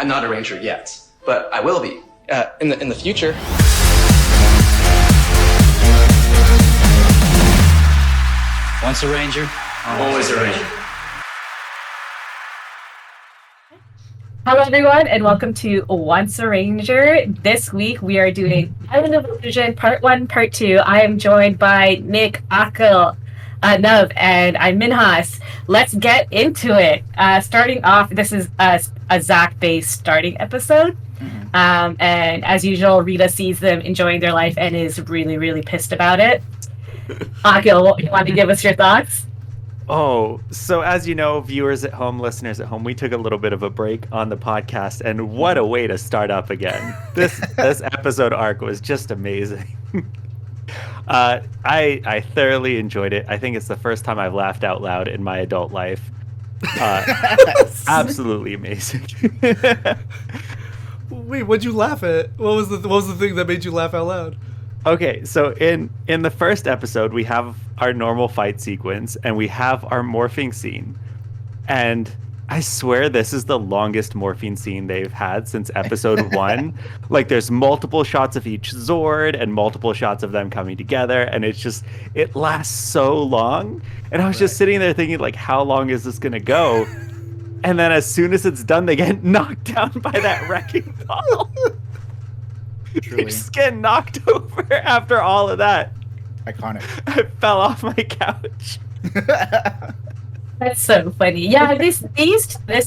I'm not a ranger yet, but I will be in the future. Once a ranger, Always a ranger. Hello everyone and welcome to Once a Ranger. This week we are doing Island of Illusion Part 1, Part 2. I am joined by Nick, Akil, Nav, and I'm Minhas. Let's get into it. Starting off, this is a Zach-based starting episode. And as usual, Rita sees them enjoying their life and is really, really pissed about it. Akil, you want to give us your thoughts? Oh, so as you know, viewers at home, listeners at home, we took a little bit of a break on the podcast, and what a way to start up again. This episode arc was just amazing. I thoroughly enjoyed it. I think it's the first time I've laughed out loud in my adult life. Absolutely amazing. Wait, what'd you laugh at? What was the thing that made you laugh out loud? Okay, so in the first episode, we have our normal fight sequence, and we have our morphing scene. And I swear this is the longest morphing scene they've had since episode 1. Like, there's multiple shots of each Zord and multiple shots of them coming together, and it lasts so long. And I was just sitting there thinking, like, how long is this gonna go? And then as soon as it's done, they get knocked down by that wrecking ball. They just get knocked over after all of that. Iconic. I fell off my couch. That's so funny. Yeah, this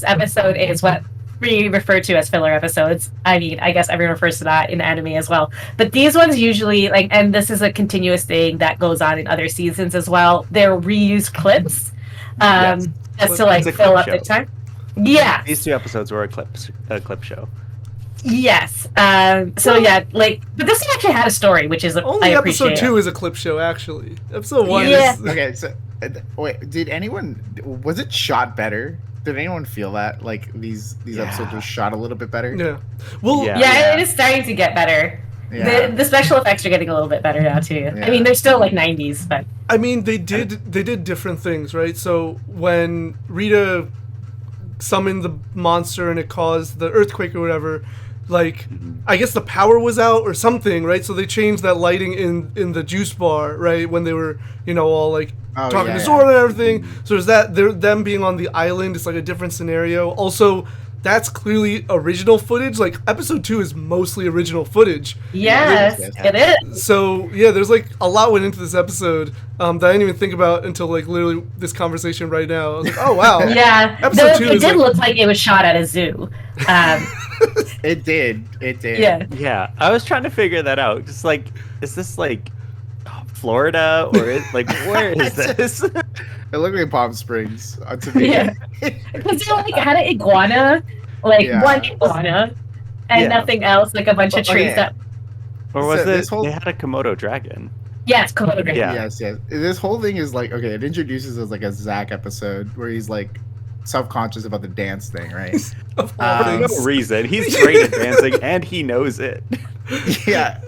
episode is what we refer to as filler episodes. I mean, I guess everyone refers to that in anime as well. But these ones usually, like, and this is a continuous thing that goes on in other seasons as well. They're reused clips, just to like fill up the time. Yeah. These 2 episodes were a clip show. Yes. So yeah, like, but this one actually had a story, which is Only I appreciate. episode 2 is a clip show, actually. Episode 1 Yeah. is... Okay, so wait, was it shot better? Did anyone feel that? Like, these episodes were shot a little bit better? Yeah. Well, Yeah, it is starting to get better. Yeah. The special effects are getting a little bit better now too. Yeah. I mean, they're still like 90s, but I mean, they did different things, right? So when Rita summoned the monster and it caused the earthquake or whatever, like, I guess the power was out or something, right? So they changed that lighting in the juice bar, right? When they were, all like talking to Zora and everything. So there's that, them being on the island. It's like a different scenario. Also, that's clearly original footage. Like, episode 2 is mostly original footage. yes, it is. So yeah, there's like a lot went into this episode that I didn't even think about until like literally this conversation right now. I was like, oh wow. Yeah, Episode 2 it did look like it was shot at a zoo. It did. Yeah. Yeah, I was trying to figure that out. Just like, is this like Florida or where is this? It looked like Palm Springs to me. Yeah. Because they like had an iguana, one iguana, and nothing else, like a bunch of trees that. Or was So it? They had a Komodo dragon. Yes, Komodo dragon. Yeah. Yes. This whole thing is like, okay, it introduces us like a Zach episode where he's like self-conscious about the dance thing, right? Of all For no things. reason. He's great at dancing and he knows it. Yeah.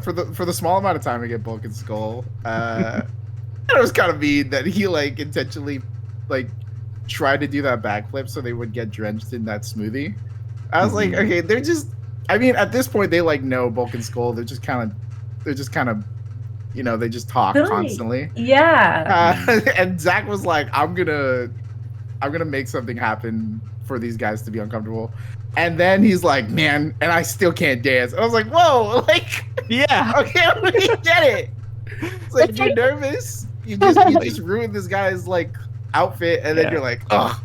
For the small amount of time I get Bulk and Skull, it was kind of mean that he like intentionally like tried to do that backflip so they would get drenched in that smoothie. I was like, okay, they're just. I mean, at this point, they like know Bulk and Skull. They're just kind of, they just talk constantly. Yeah. And Zach was like, I'm gonna make something happen for these guys to be uncomfortable. And then he's like, man, and I still can't dance. I was like, whoa, like, Yeah. okay, we get it. It's like, you're nervous. You just ruined this guy's like outfit, and then you're like, ugh,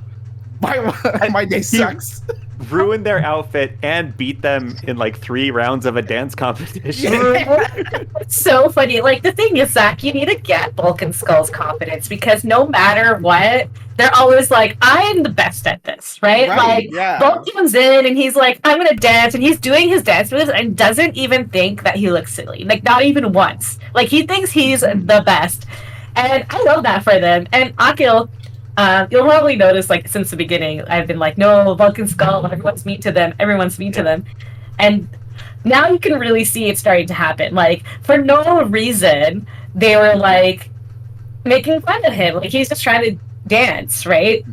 my day sucks. Ruined their outfit and beat them in like 3 rounds of a dance competition. It's so funny. Like, the thing is, Zach, you need to get Bulk and Skull's confidence, because no matter what, they're always like, I am the best at this, right? Like, Bulk comes in and he's like, I'm gonna dance, and he's doing his dance moves and doesn't even think that he looks silly. Like, not even once. Like, he thinks he's the best. And I love that for them. And Akil, you'll probably notice, like, since the beginning, I've been like, no, Bulk and Skull, everyone's mean to them. And now you can really see it starting to happen. Like, for no reason, they were, like, making fun of him. Like, he's just trying to dance, right?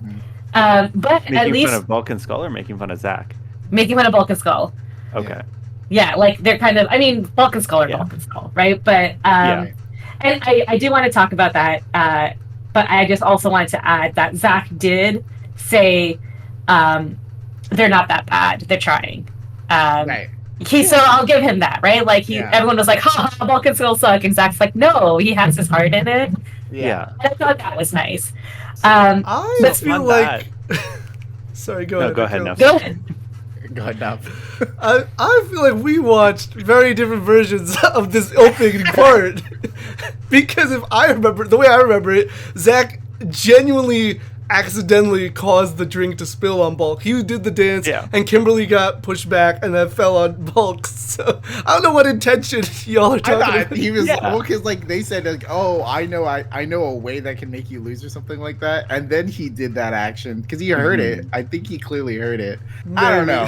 But at Making least fun of Vulcan Skull or making fun of Zach? making fun of Bulk and Skull. Okay. Yeah, like they're kind of. I mean, Bulk and Skull are Bulk and Skull, right? But and I do want to talk about that. But I just also wanted to add that Zach did say they're not that bad. They're trying. Right. So I'll give him that, right? Like everyone was like, "Ha ha, Bulk and Skull suck," and Zach's like, "No, he has his heart in it." Yeah. And I thought that was nice. I feel like. Sorry, go ahead. Go ahead, no. Go ahead. Go ahead now. I feel like we watched very different versions of this opening part. Because if I remember, the way I remember it, Zach genuinely accidentally caused the drink to spill on Bulk. He did the dance, and Kimberly got pushed back, and then fell on Bulk. So I don't know what intention y'all are talking about. He was well, because like they said, like, oh, I know a way that can make you lose or something like that, and then he did that action because he heard it. I think he clearly heard it. I don't know.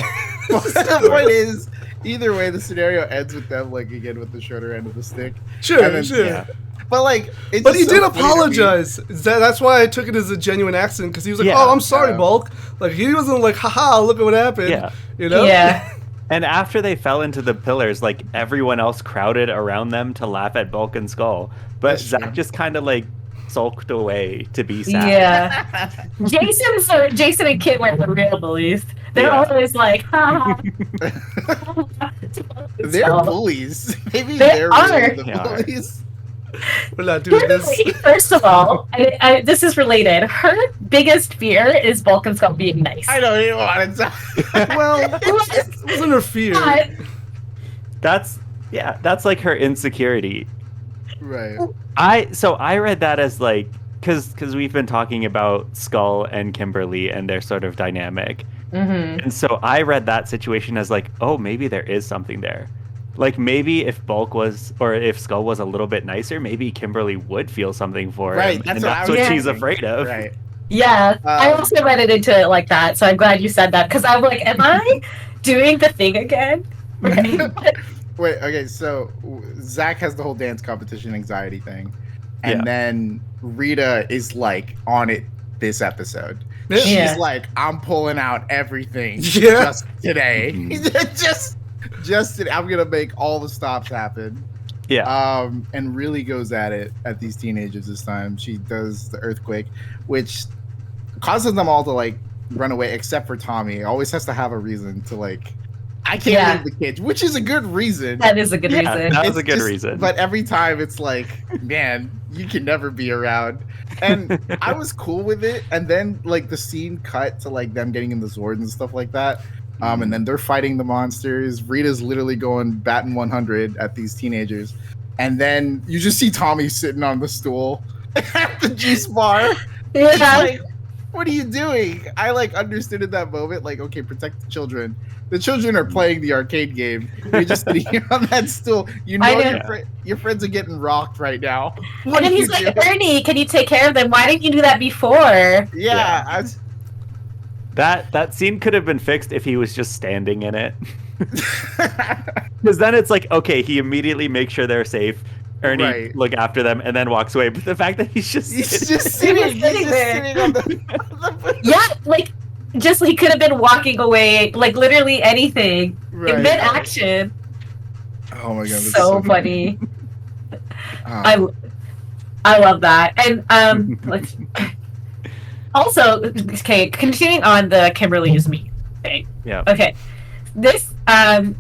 The point is, either way, the scenario ends with them like again with the shorter end of the stick. Sure. Yeah. But like, it's but he so did apologize. That's why I took it as a genuine accident, because he was like, "Oh, I'm sorry, Bulk." Like he wasn't like, "Haha, look at what happened." Yeah. You know. Yeah. And after they fell into the pillars, like everyone else crowded around them to laugh at Bulk and Skull, but Zach just kind of like sulked away to be sad. Yeah. Jason and Kit were the real bullies. They're always like, ha ha. They're bullies. Maybe They they're are. really the bullies. We're not doing this. First of all, this is related. Her biggest fear is Bulk and Skull being nice. I don't even want to. Well, it wasn't her fear. That's like her insecurity. Right. I read that as like, because we've been talking about Skull and Kimberly and their sort of dynamic. Mm-hmm. And so I read that situation as like, oh, maybe there is something there. Like maybe if Bulk was, or if Skull was a little bit nicer, maybe Kimberly would feel something for him. That's and that's what she's afraid of. Right. Yeah, I also read it into it like that, so I'm glad you said that, because I'm like, am I doing the thing again? Right? Wait, okay, so Zach has the whole dance competition anxiety thing, and then Rita is like on it this episode. She's like, I'm pulling out everything just today. just today. I'm gonna make all the stops happen. Yeah. And really goes at it at these teenagers this time. She does the earthquake, which causes them all to like run away, except for Tommy. Always has to have a reason to like, I can't leave the kids, which is a good reason. That is a good reason. That was a good reason. But every time it's like, man, you can never be around. And I was cool with it. And then like the scene cut to like them getting in the Zords and stuff like that. And then they're fighting the monsters. Rita's literally going batting 100 at these teenagers. And then you just see Tommy sitting on the stool at the juice bar. Yeah. Like, what are you doing? I like understood in that moment, like, okay, protect the children. The children are playing the arcade game. You're just sitting here on that stool. You know your friends are getting rocked right now. What and then he's like, Ernie, can you take care of them? Why didn't you do that before? Yeah. That scene could have been fixed if he was just standing in it. Because then it's like, okay, he immediately makes sure they're safe. Ernie look after them and then walks away. But the fact that he's just sitting on the yeah, like just he could have been walking away, like literally anything in mid action. Oh my god, so funny. I love that. And let's also, okay, continuing on the Kimberly's me thing. Yeah. Okay. This well,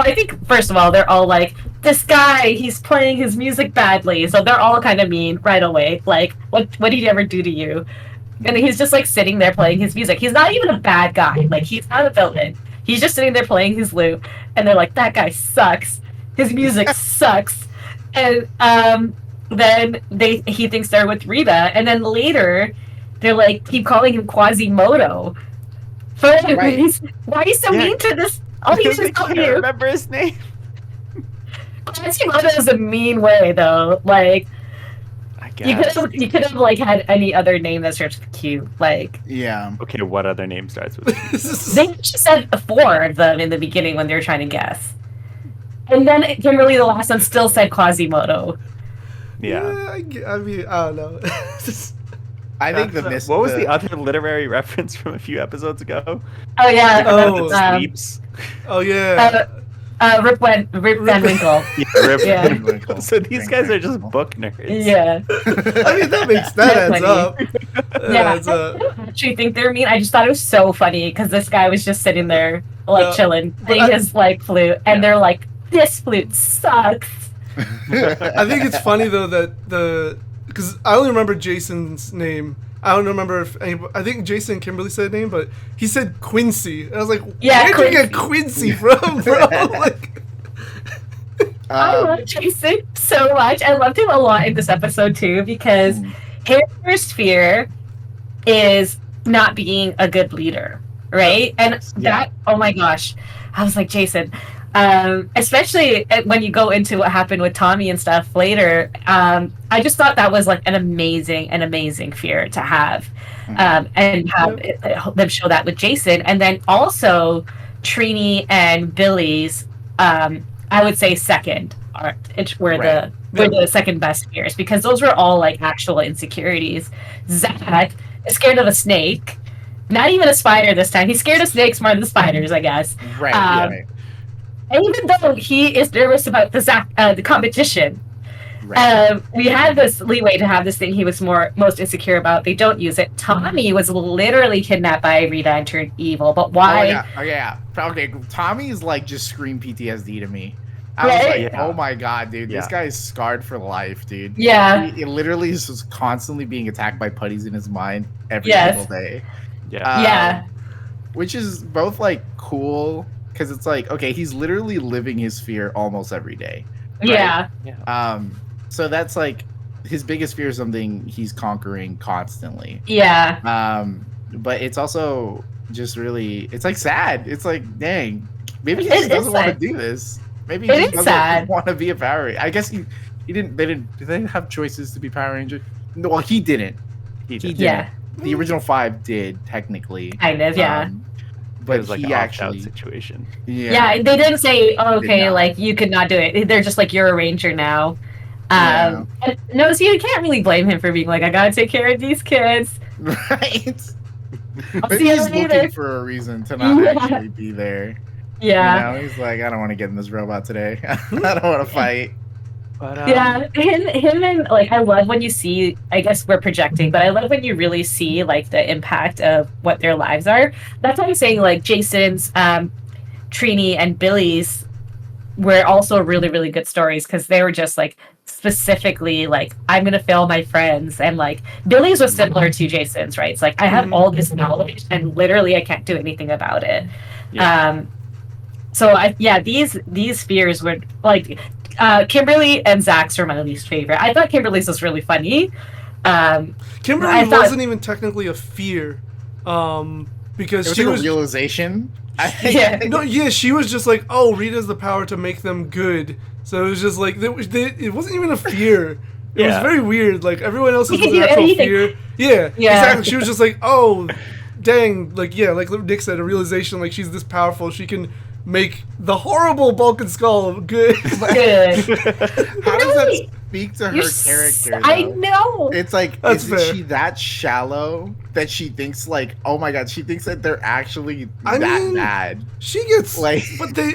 I think first of all, they're all like, this guy, he's playing his music badly, so they're all kind of mean right away. Like, what did he ever do to you? And he's just like sitting there playing his music. He's not even a bad guy. Like, he's not a villain. He's just sitting there playing his lute, and they're like, that guy sucks. His music sucks. And then he thinks they're with Rita, and then later they're like keep calling him Quasimodo. For why are you so mean to this? Oh, he's just I can't remember his name. Quasimodo is a mean way though. Like, I guess you could have like had any other name that starts with Q. Like, yeah. Okay, what other name starts with Q? They just said 4 of them in the beginning when they were trying to guess, and then Kimberly, the last one, still said Quasimodo. Yeah. I mean, I don't know. I think What was the other literary reference from a few episodes ago? Oh yeah. Oh. Sleeps. Oh yeah. Rip Van Winkle. Rip Yeah. Van Winkle. So these guys are just book nerds. Yeah. I mean that adds up. Yeah. Adds up. I don't actually think they're mean. I just thought it was so funny because this guy was just sitting there like chilling, playing his like flute, and they're like, "This flute sucks." I think it's funny though that because I only remember Jason's name. I don't remember if I think Jason and Kimberly said name, but he said Quincy. And I was like, Yeah, where'd you get Quincy from, bro? Like, I love Jason so much. I loved him a lot in this episode too because his first fear is not being a good leader, right? And that, oh my gosh, I was like, Jason, especially when you go into what happened with Tommy and stuff later, I just thought that was like an amazing fear to have, and have them show that with Jason, and then also Trini and Billy's, I would say second were the second best fears because those were all like actual insecurities. Zach is scared of a snake, not even a spider this time. He's scared of snakes more than spiders, I guess. Right. And even though he is nervous about the competition, we had this leeway to have this thing he was most insecure about. They don't use it. Tommy was literally kidnapped by Rita and turned evil. But why? Oh yeah. Okay, Tommy is like just scream PTSD to me. I was like, oh my god, dude, this guy is scarred for life, dude. Yeah. He literally is just constantly being attacked by putties in his mind every single day. Yeah. Which is both like cool. Because it's like, okay, he's literally living his fear almost every day. Right? Yeah. So that's like his biggest fear is something he's conquering constantly. Yeah. But it's also just really, it's like sad. It's like, dang, maybe he just doesn't want to do this. Maybe he just doesn't want to be a Power Ranger. I guess he didn't. Did they have choices to be Power Ranger? No, well, he didn't. He didn't. Yeah. The original 5 did technically. Kind of, yeah. But it was like an opt-out situation. Yeah, they didn't say, oh, okay, like you could not do it. They're just like, you're a ranger now. No, so you can't really blame him for being like, I gotta take care of these kids. Right. Maybe he's looking for a reason to not actually be there. Yeah. You know, he's like, I don't want to get in this robot today. I don't want to fight. But, him and like, I love when you see, I guess we're projecting, but I love when you really see like the impact of what their lives are. That's why I'm saying like Jason's, Trini and Billy's were also really, really good stories because they were just like specifically like, I'm going to fail my friends. And like Billy's was similar to Jason's, right? It's like, I have all this knowledge and literally I can't do anything about it. Yeah. So these fears were like, Kimberly and Zach's were my least favorite. I thought Kimberly's was really funny. Kimberly wasn't even technically a fear, because she was a realization. She was just like, oh, Rita has the power to make them good. So it was just like it wasn't even a fear. It was very weird. Like everyone else's was an actual fear. Yeah, exactly. She was just like, oh, dang, like like Nick said, a realization. Like she's this powerful, she can make the horrible Bulk and Skull good. How does that speak to her character? Though? I know. It's like, is she that shallow that she thinks like, oh my god, she thinks that they're actually bad? She gets like,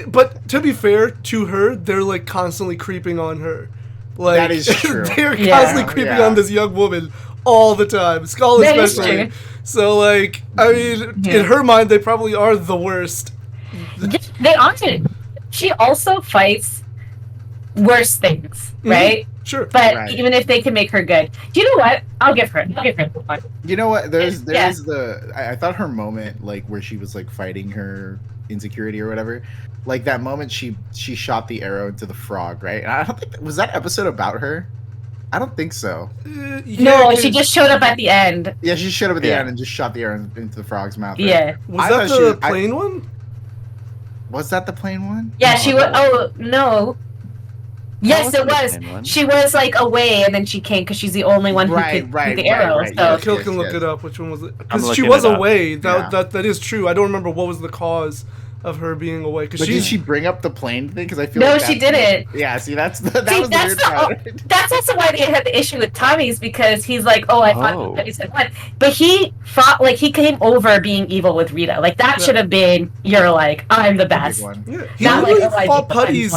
but to be fair to her, they're like constantly creeping on her. Like that is true. They're constantly creeping on this young woman all the time. Skull especially. So like, I mean, in her mind, they probably are the worst. They often. She also fights worse things, right? Sure. But even if they can make her good, do you know what? I'll give her one. You know what? There's I thought her moment, like where she was like fighting her insecurity or whatever, like that moment she shot the arrow into the frog, right? And I don't think was that episode about her. I don't think so. No, she just showed up at the end. Yeah, she showed up at the end and just shot the arrow into the frog's mouth. Right? Yeah. Was that the plane one? Was that the plane one? Yeah, she was. Oh no. Yes, it was. She was like away, and then she came because she's the only one who could shoot the arrow. So Kill can look it up. Which one was it? Because she was away. That is true. I don't remember what was the cause of her being away. But did she bring up the plane thing? Because I feel No, like she didn't. Yeah, see, that was the weird part. That's also why they had the issue with Tommy's, because he's like, I fought, but he said what? But he fought, like, he came over being evil with Rita. Like, that should have been your, like, I'm the best. Yeah, he Not literally like, fought putties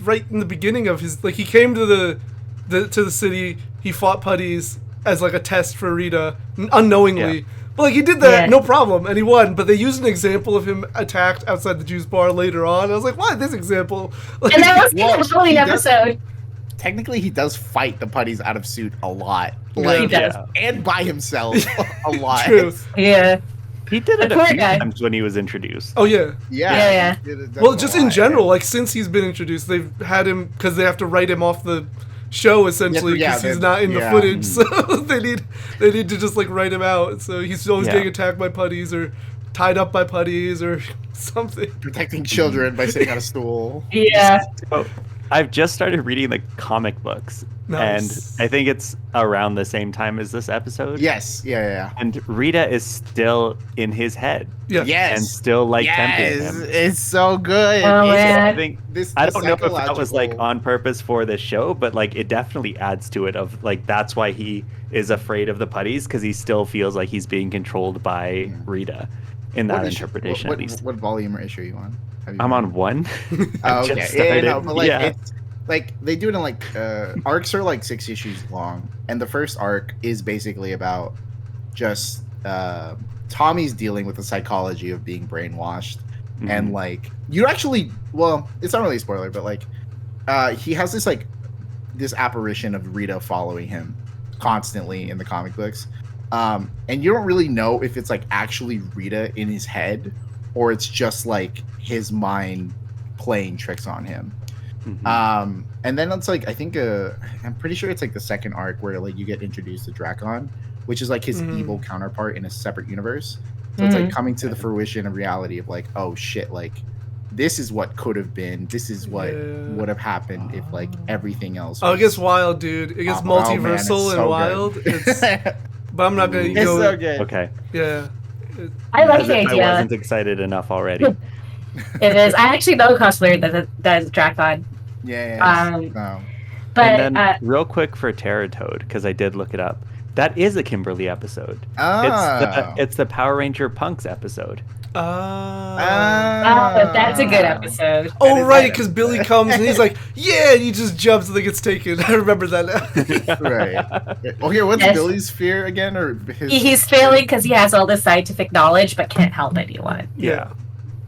right in the beginning of his, like, he came to the city, he fought putties as like a test for Rita unknowingly. Yeah. But like he did that, no problem, and he won. But they used an example of him attacked outside the juice bar later on. I was like, why this example? Like, and that was the Halloween episode. Technically, he does fight the putties out of suit a lot. Like, he does. And by himself a lot. True. Yeah. He did it a few times when he was introduced. Oh, yeah. Yeah. Well, just in general, like, since he's been introduced, they've had him, because they have to write him off the show, essentially, because he's not in the footage, so they need to just, like, write him out. So he's always getting attacked by putties, or tied up by putties, or something. Protecting children by sitting on a stool. Yeah. So, I've just started reading the comic books, and I think it's around the same time as this episode. Yes, yeah. And Rita is still in his head. Yeah. Yes. And still, like, tempting him. It's so good. Oh, man. I don't know if that was, like, on purpose for the show, but, like, it definitely adds to it of, like, that's why he is afraid of the putties, because he still feels like he's being controlled by Rita in that interpretation, at least. What volume or issue are you on? I'm on 1. Oh, okay. Yeah, but like it's like they do it in like arcs are like 6 issues long, and the first arc is basically about just Tommy's dealing with the psychology of being brainwashed, and like you actually, well, it's not really a spoiler, but like he has this apparition of Rita following him constantly in the comic books, and you don't really know if it's like actually Rita in his head or it's just like his mind playing tricks on him. And then it's like, I think I'm pretty sure it's like the second arc where like you get introduced to Drakon, which is like his evil counterpart in a separate universe. So it's like coming to the fruition of reality of like, oh shit, like this is what could have been, this is what would have happened if like everything else was... it gets wild, dude. It gets multiversal and so wild. But I'm not gonna go... so good. Okay. Yeah. I like the idea. I wasn't excited enough already. It is. I actually know a cosplayer that is Drakon. Yeah. But and then real quick for Terratoad, because I did look it up. That is a Kimberly episode. It's the Power Ranger Punks episode. That's a good episode. Oh, right, because Billy comes and he's like, yeah, and he just jumps and then gets taken. I remember that now. Right. Oh, here, what's Billy's fear again? Or he's failing because he has all this scientific knowledge but can't help anyone. Yeah.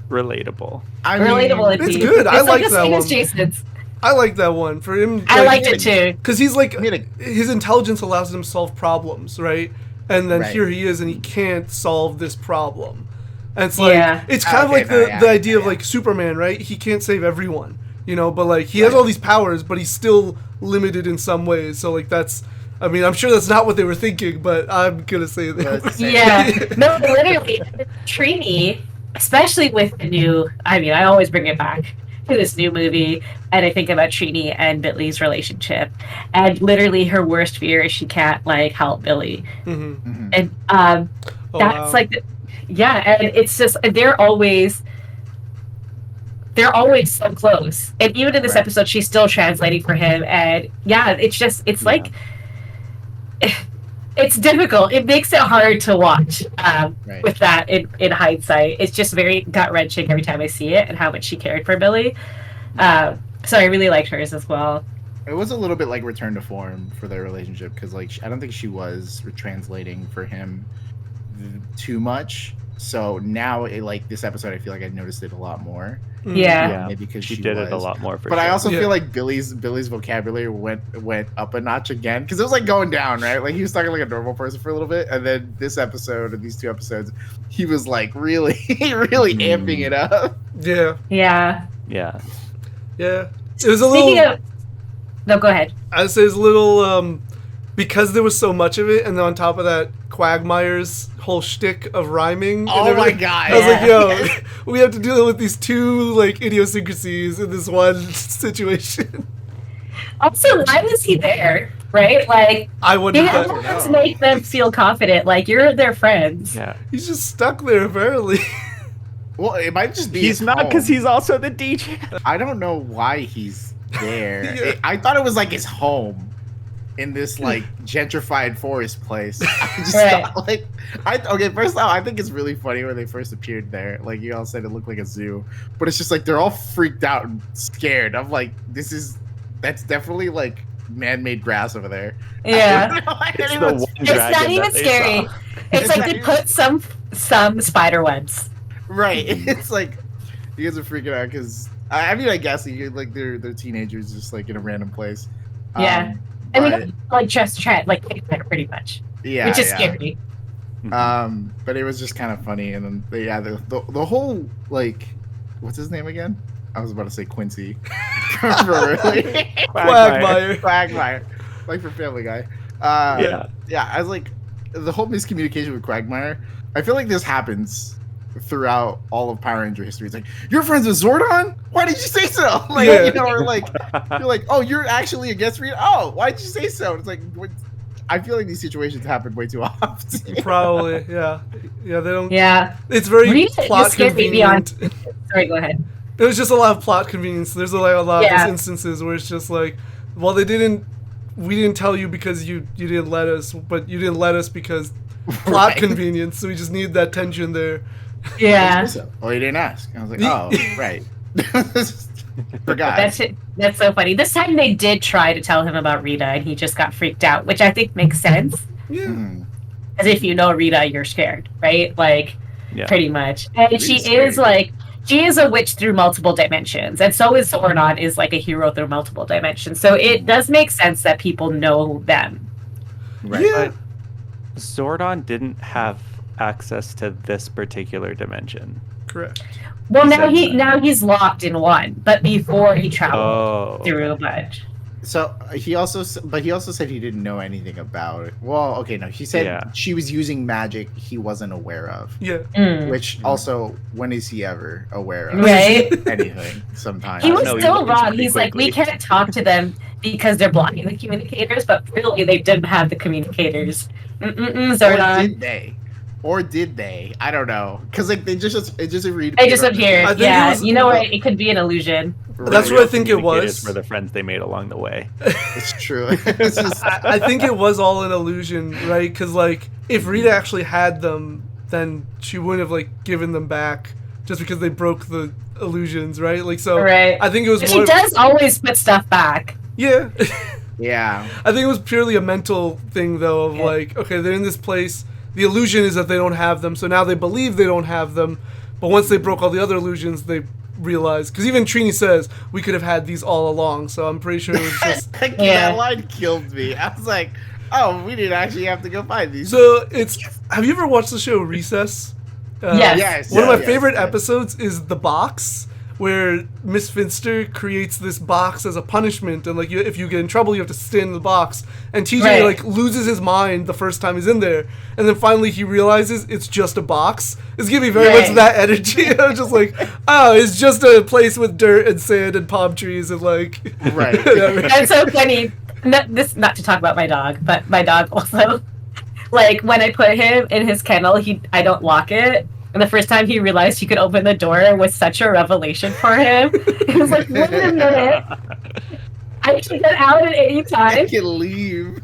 Relatable. Relatable. It's good. I like that one. Jason's. I like that one for him. Like, I liked it too because he's like his intelligence allows him to solve problems, right? And then here he is, and he can't solve this problem. And it's like it's kind of like the idea of like Superman, right? He can't save everyone, you know, but like he has all these powers, but he's still limited in some ways. So like that's, I mean, I'm sure that's not what they were thinking, but I'm gonna say that. Yeah, no, literally, Trini, especially with the new. I mean, I always bring it back to this new movie, and I think about Trini and Billy's relationship, and literally her worst fear is she can't like help Billy, and that's like. Yeah, and it's just they're always so close, and even in this episode, she's still translating for him, and it's like it's difficult. It makes it hard to watch with that in hindsight. It's just very gut wrenching every time I see it, and how much she cared for Billy. So I really liked hers as well. It was a little bit like return to form for their relationship because like I don't think she was translating for him too much. So now, like this episode, I feel like I noticed it a lot more. Yeah, maybe because she did it a lot more. But I also feel like Billy's vocabulary went up a notch again because it was like going down, right? Like he was talking like a normal person for a little bit, and then this episode and these 2 episodes, he was like really amping it up. Yeah. It was a little. No, go ahead. I'd say it's a little because there was so much of it, and then on top of that, Quagmire's whole shtick of rhyming. Oh my god! I was like, yo, we have to deal with these 2 like idiosyncrasies in this one situation. Also, why was he there? Right? Like, I wouldn't to make them feel confident. Like you're their friends. Yeah, he's just stuck there apparently. Well, it might just be He's his not home. because he's also the DJ. I don't know why he's there. Yeah. I thought it was like his home in this like gentrified forest place. I just Right. thought, like, okay. First off, I think it's really funny when they first appeared there. Like you all said, it looked like a zoo, but it's just like they're all freaked out and scared. I'm like, that's definitely like man-made grass over there. Yeah. It's the one It's not dragon even that they scary. saw. It's like they put some spider webs. Right. It's like you guys are freaking out because I mean I guess like they're teenagers just like in a random place. Yeah. I mean, like just try like pretty much, Yeah, which is yeah. scary. But it was just kind of funny, and then the whole like, what's his name again? I was about to say Quincy. Quagmire. Quagmire, like for Family Guy. Yeah. I was like, the whole miscommunication with Quagmire. I feel like this happens throughout all of Power Ranger history. It's like, you're friends with Zordon? Why did you say so? Like, Yeah. you know, or like, you're like, oh, you're actually against Rita? Oh, why'd you say so? It's like, I feel like these situations happen way too often. Probably, yeah. Yeah, they don't. Yeah. It's very Rita plot just scared me beyond- convenient. Sorry, go ahead. It was just a lot of plot convenience. There's like a lot of Yeah. those instances where it's just like, well, we didn't tell you because you didn't let us, but you didn't let us because plot Right. convenience. So we just need that tension there. Yeah. Oh, you didn't ask. I was like, oh, right. Forgot. That's so funny. This time they did try to tell him about Rita, and he just got freaked out, which I think makes sense. Yeah. Mhm. As if you know Rita, you're scared, right? Like, Yeah. pretty much. And she Rita's scary. is like, she is a witch through multiple dimensions, and so is Zordon is like a hero through multiple dimensions. So it does make sense that people know them. Right. Yeah. But Zordon didn't have access to this particular dimension. Correct. Well, now Said that. he's locked in one, but before he traveled Oh. through a bunch. So he also said he didn't know anything about it. Well, okay, no, he said Yeah. she was using magic he wasn't aware of. Yeah. Mm. Which also, when is he ever aware of Right? anything? Sometimes He was No, he still learns wrong. pretty He's like, we quickly. can't talk to them because they're blocking the communicators, but really they didn't have the communicators. Zordon. Or did they? I don't know. Because like it just agreed. They just appeared. I think Yeah, it was- you know what? It could be an illusion. That's what I think it Communicators was. For the friends they made along the way. It's true. It's just, I think it was all an illusion, right? Because like, if Rita actually had them, then she wouldn't have like given them back just because they broke the illusions, right? Like, so Right. I think it was But more. she does always put stuff back. Yeah. yeah. I think it was purely a mental thing, though, of Yeah. like, okay, they're in this place. The illusion is that they don't have them, so now they believe they don't have them. But once they broke all the other illusions, they realized. Because even Trini says, we could have had these all along, so I'm pretty sure it was just. Yeah. That line killed me. I was like, oh, we didn't actually have to go find these. So it's. Have you ever watched the show Recess? Yes. Yes. One of my yes, favorite yes. episodes is The Box, where Miss Finster creates this box as a punishment, and like if you get in trouble, you have to stay in the box. And TJ Right. like loses his mind the first time he's in there, and then finally he realizes it's just a box. It's giving me very much Right. that energy. I'm just like, oh, it's just a place with dirt and sand and palm trees and like. Right. That's so funny. Not to talk about my dog, but my dog also. Like when I put him in his kennel, I don't lock it. And the first time he realized he could open the door was such a revelation for him. He was like, wait a minute. I can get out at any I time. can leave.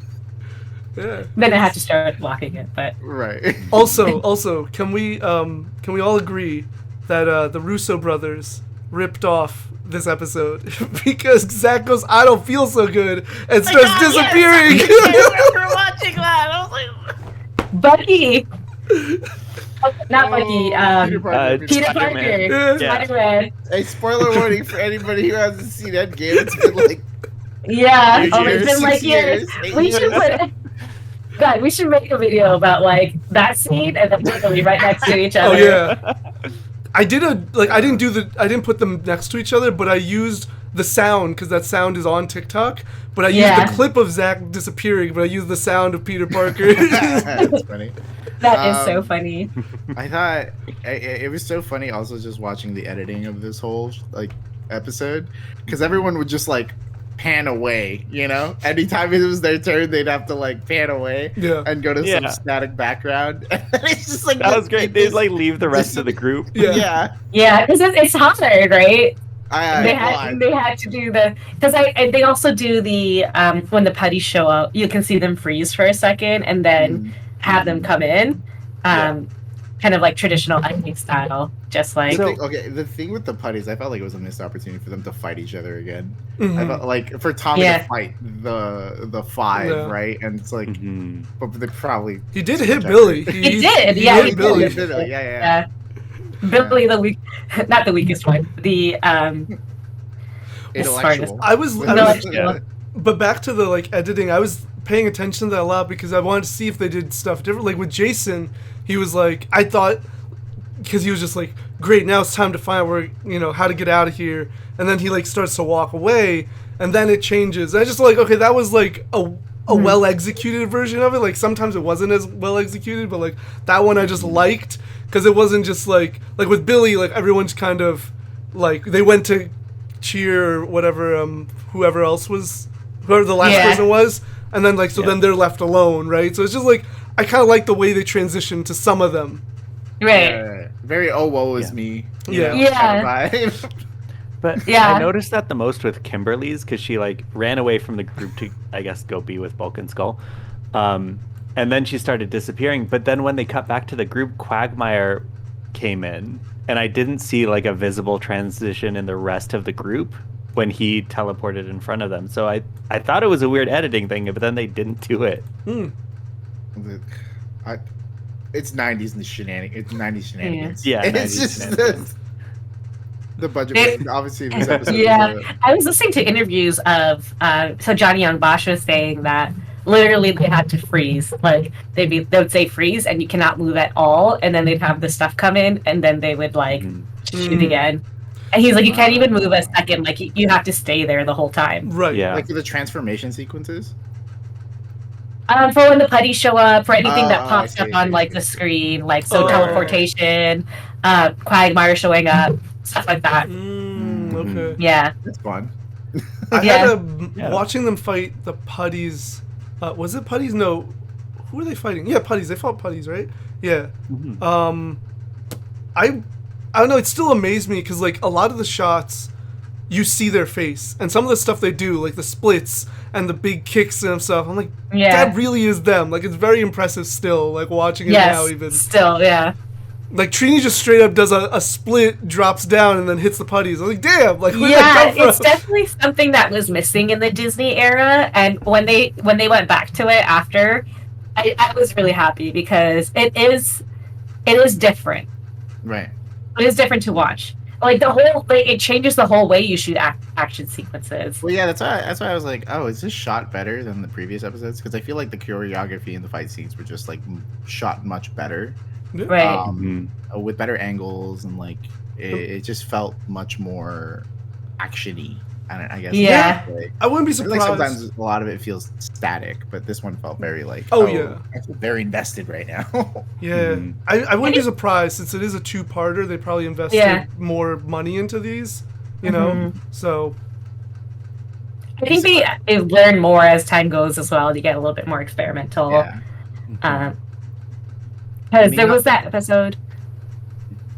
Yeah. Then I had to start locking it, but Right. Also, can we all agree that the Russo brothers ripped off this episode because Zach goes, I don't feel so good, and starts disappearing. We're watching that. I was like, Bucky. Not Bucky. Peter Parker. Peter Spider-Man. Parker. Yeah. Spider-Man. Hey, spoiler warning for anybody who hasn't seen Endgame. It's been like Yeah. Eight Oh, it's years, been like 6 years. years, 8 We should years. put. God, we should make a video about like that scene and then literally right next to each Oh other. yeah. I didn't put them next to each other, but I used the sound because that sound is on TikTok. But I used Yeah. the clip of Zach disappearing, but I used the sound of Peter Parker. that's funny. That is so Um, funny. I thought it was so funny. Also, just watching the editing of this whole like episode, because everyone would just like pan away, you know? Anytime it was their turn, they'd have to like pan away and go to some static background. And it's just like that was great. They'd like leave the rest of the group. Yeah, because it's hard, right? They I had to do the because they also do the when the putties show up, you can see them freeze for a second and then have them come in, kind of like traditional anime style, just like. The thing with the putties, I felt like it was a missed opportunity for them to fight each other again. I felt like for Tommy to fight the five, right? And it's like, but they probably he did hit Billy. He did, yeah. He did. Yeah. Billy, not the weakest one. The intellectual. I was but back to the like editing. I was paying attention to that a lot because I wanted to see if they did stuff different. Like with Jason, he was like, I thought because he was just like, great, now it's time to find where how to get out of here, and then he like starts to walk away, and then it changes. I just like, okay, that was like a well executed version of it. Like sometimes it wasn't as well executed, but like that one I just liked. Because it wasn't just like with Billy, like everyone's kind of like they went to cheer or whatever, whoever the last person was, and then like then they're left alone, right? So it's just like I kind of like the way they transitioned to some of them, right? Very woe is me, kind of vibe. But I noticed that the most with Kimberly's because she like ran away from the group to I guess go be with Bulk and Skull. And then she started disappearing. But then when they cut back to the group, Quagmire came in. And I didn't see like a visible transition in the rest of the group when he teleported in front of them. So I thought it was a weird editing thing, but then they didn't do it. It's 90s and shenanigans. It's 90s shenanigans. Yeah, it's just the budget. Obviously, this episode. I was listening to interviews of so Johnny Young Bosch was saying that literally they had to freeze. Like they would say freeze and you cannot move at all, and then they'd have the stuff come in and then they would like shoot again. And he's like, you can't even move a second. Like you have to stay there the whole time. Right. Yeah. Like for the transformation sequences. For when the putties show up, for anything that pops up on like the screen, like teleportation, Quagmire showing up, stuff like that. Okay. Yeah. It's fun. I had watching them fight the putties. Was it putties? No. Who were they fighting? Yeah, putties. They fought putties, right? Yeah. I don't know. It still amazed me because like a lot of the shots, you see their face, and some of the stuff they do, like the splits and the big kicks and stuff. I'm like, that really is them. Like it's very impressive still. Like watching it now, even still, yeah. Like Trini just straight up does a split, drops down, and then hits the putties. I'm like, damn! Like, where did that come from? It's definitely something that was missing in the Disney era. And when they went back to it after, I was really happy because it is different. Right. It is different to watch. Like the whole, it changes the whole way you shoot action sequences. Well, yeah, that's why I was like, oh, is this shot better than the previous episodes? Because I feel like the choreography and the fight scenes were just like shot much better. Right. With better angles and like it just felt much more actiony. I guess. Yeah. Like, I wouldn't be surprised. Like sometimes a lot of it feels static, but this one felt very like. I feel very invested right now. Yeah, I wouldn't be surprised since it is a two-parter. They probably invested more money into these, you know. So. I think they learn more as time goes as well. You get a little bit more experimental. Yeah. Because there was that episode.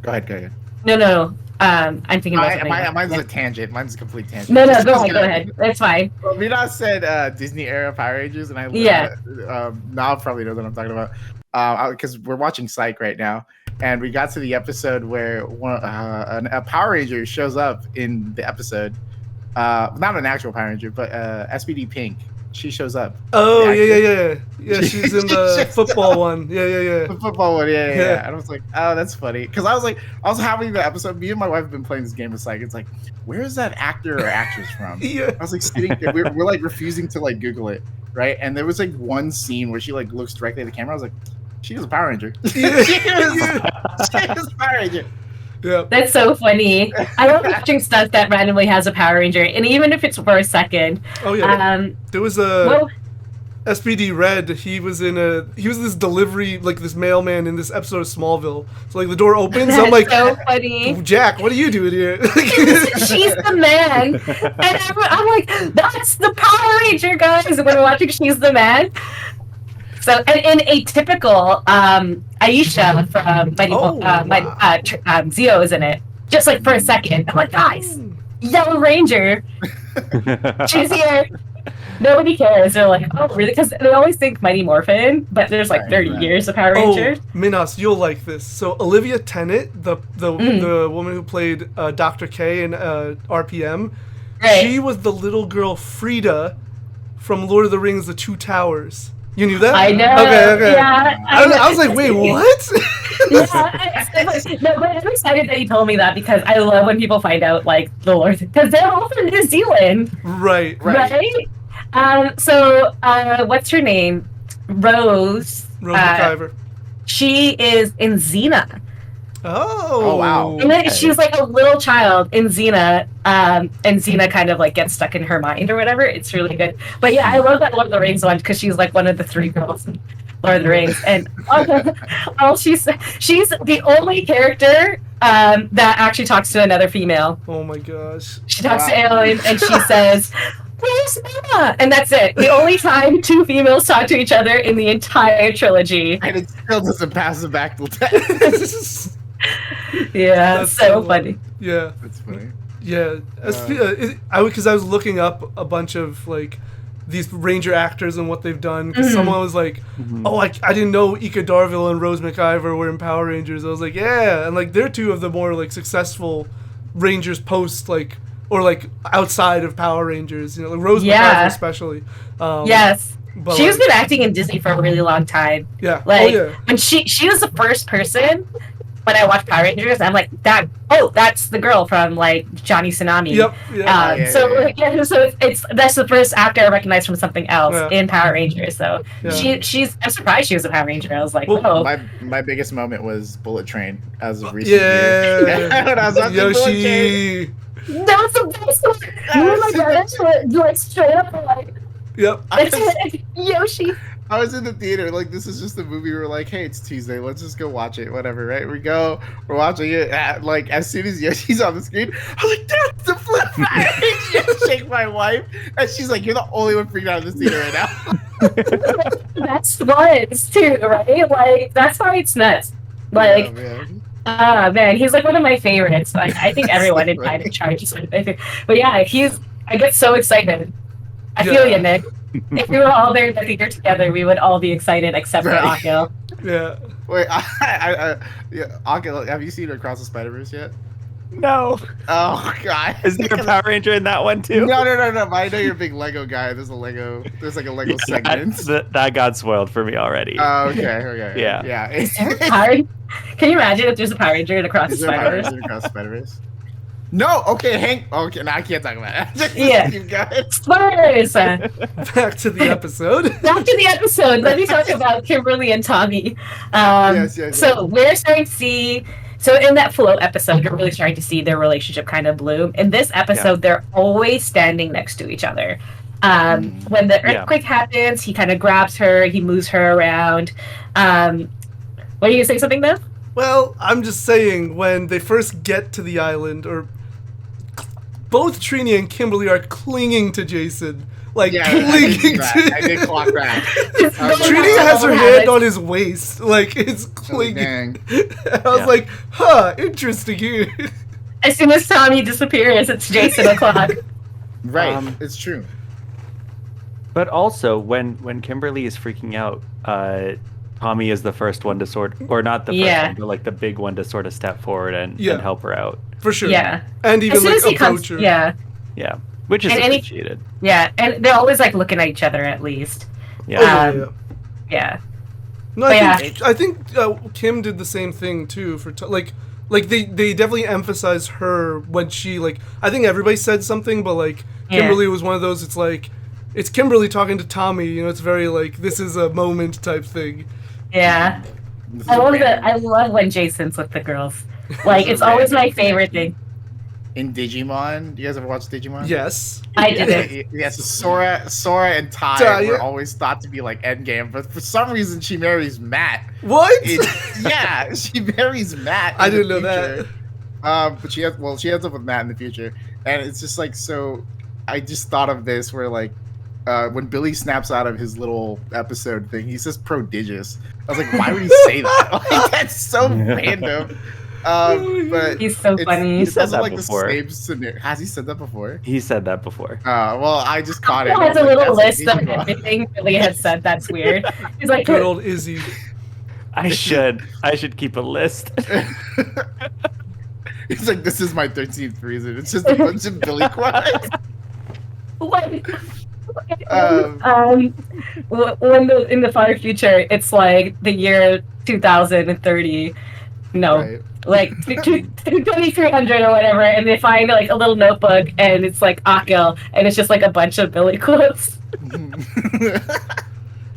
Go ahead. No. I'm thinking about something. Mine's a tangent. Mine's a complete tangent. No, go ahead. That's fine. Well, Mina said Disney era Power Rangers, and I now probably knows what I'm talking about. Because we're watching Psych right now, and we got to the episode where a Power Ranger shows up in the episode. Not an actual Power Ranger, but SPD Pink. She shows up. Oh, yeah. She's in the football one. Yeah. The football one, yeah. And I was like, oh, that's funny. Because I was having the episode, me and my wife have been playing this game of Psych. It's like, where is that actor or actress from? Yeah. I was like sitting there, we're like refusing to like Google it, right? And there was like one scene where she like looks directly at the camera. I was like, she is a Power Ranger. Yeah. she is a Power Ranger. Yeah. That's so funny. I love watching stuff that randomly has a Power Ranger, and even if it's for a second. Oh yeah. There was a SPD Red, he was this delivery, like this mailman in this episode of Smallville. So like the door opens, I'm like, so funny. Jack, what are you doing here? She's the man, and I'm like, that's the Power Ranger, guys. When we're watching She's the Man. So, and in a typical Aisha from Zio is in it, just like for a second. I'm like, guys, Yellow Ranger, she's here. Nobody cares. They're like, oh, really? Because they always think Mighty Morphin, but there's like 30 years of Power Rangers. Oh, Minos, you'll like this. So Olivia Tennant, the woman who played Dr. K in RPM, Right. she was the little girl Frida from Lord of the Rings: The Two Towers. You knew that? I know. Okay. Yeah, I was like, wait, what? No, but I'm excited that you told me that because I love when people find out like the Lord, because they're all from New Zealand, Right. So what's her name? Rose. Rose McIver. She is in Xena. Oh wow. And then she's like a little child in Xena, and Xena kind of like gets stuck in her mind or whatever. It's really good. But yeah, I love that Lord of the Rings one because she's like one of the 3 girls in Lord of the Rings, and she's the only character that actually talks to another female. Oh my gosh. She talks to Alien and she says, "Where's Mama?" And that's it. The only time 2 females talk to each other in the entire trilogy. And it still doesn't pass the Bechtel test. Yeah, That's so funny. Yeah. That's funny. Yeah, because I was looking up a bunch of like these Ranger actors and what they've done. Because someone was like, "Oh, I didn't know Ika Darville and Rose McIver were in Power Rangers." I was like, "Yeah," and like they're 2 of the more like successful Rangers post like or like outside of Power Rangers. You know, like Rose McIver especially. Yes. But She's been acting in Disney for a really long time. Yeah. Like, when she was the first person when I watched Power Rangers, I'm like, that's the girl from like Johnny Tsunami. Yep. So that's the first actor I recognized from something else in Power Rangers. So she's I'm surprised she was a Power Ranger. I was like, whoa. My biggest moment was Bullet Train as of recent years. When I was watching Yoshi. Bullet Train. That was the best one. You were like straight up like, yep. it's Yoshi. I was in the theater, like, this is just a movie. We're like, hey, it's Tuesday, let's just go watch it, whatever, right? We're watching it, like, as soon as Yoshi's on the screen, I was like, that's the flip. I shake my wife, and she's like, you're the only one freaking out in this theater right now. That's nuts, too, right? Like, that's why it's nuts. Like, man, he's like one of my favorites. Like, I think everyone in Pride and Charge is one of my favorites. But yeah, I get so excited. I feel you, Nick. If we were all there in the theater together, we would all be excited except for Akil. Yeah. Wait, Akil, have you seen Across the Spider-Verse yet? No. Oh God. Is there a Power Ranger in that one too? No. But I know you're a big Lego guy. There's like a Lego segment. That got spoiled for me already. Oh, okay. Yeah. Can you imagine if there's a Power Ranger Across the Spider-Verse? Across the Spider-Verse? No. Okay, Hank. Okay, no, I can't talk about it. Yeah. Spoilers. Back to the episode. Let me talk about Kimberly and Tommy. Yes. So we're starting to see. So in that float episode, you're really starting to see their relationship kind of bloom. In this episode, they're always standing next to each other. When the earthquake happens, he kind of grabs her, he moves her around. What are you gonna say something though? Well, I'm just saying when they first get to the island, or both Trini and Kimberly are clinging to Jason. Like, clinging to I did clock that. Trini has her hand on his waist. Like, it's clinging. I was like, huh, interesting here. As soon as Tommy disappears, it's Jason o'clock. Right, it's true. But also, when Kimberly is freaking out, Tommy is the first one to or not the first one, but like the big one to sort of step forward and help her out. For sure. Yeah. And even like approach her. Yeah. Yeah. Which is appreciated. And they're always like looking at each other at least. Yeah. Yeah. No, I think Kim did the same thing too for like they definitely emphasized her when she I think everybody said something, but like Kimberly was one of those. It's like it's Kimberly talking to Tommy. You know, it's very like this is a moment type thing. Yeah. I love when Jason's with the girls. Like it's always my favorite thing. in Digimon. Do you guys ever watch Digimon? Yes. I didn't. Yes, Sora and Tai Tai, were yeah. always thought to be like endgame, but for some reason she marries Matt. What? Yeah, she marries Matt. I in the didn't know that. future. But she ends up with Matt in the future, and it's just like so. I just thought of this where like when Billy snaps out of his little episode thing, he says prodigious. I was like, why would he say that? Like that's so random. But He's so funny. He said also that like before. the same scenario. Has he said that before? He said that before. Well, I just caught it. He I has was a like, little that's list of Digimon. everything Billy had said. That's weird. He's like, Good old Izzy. I should keep a list. He's like, this is my 13th reason. It's just a bunch of Billy quotes. what? Um, In the far future, it's like the year 2030. No, Right. like 2300 or whatever, and they find like a little notebook, and it's like Akil, and it's just like a bunch of Billy quotes.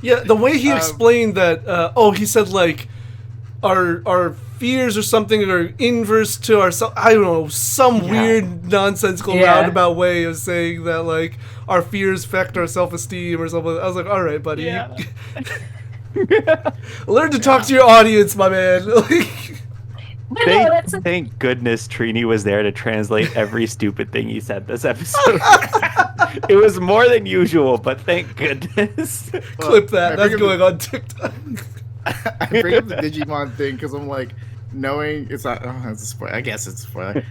Yeah, the way he Um, explained that. He said like our fears or something are inverse to our. I don't know, some weird nonsensical Yeah. roundabout way of saying that like our fears affect our self-esteem or something. I was like, all right, buddy. Yeah. Learn to talk to your audience, my man. But no, that's Thank goodness Trini was there to translate every stupid thing he said this episode. It was more than usual, but thank goodness. Clip that. I That's figured- going on TikTok. I bring up the Digimon thing because I'm like, knowing it's not. Oh, it's a spoiler. I guess it's a spoiler.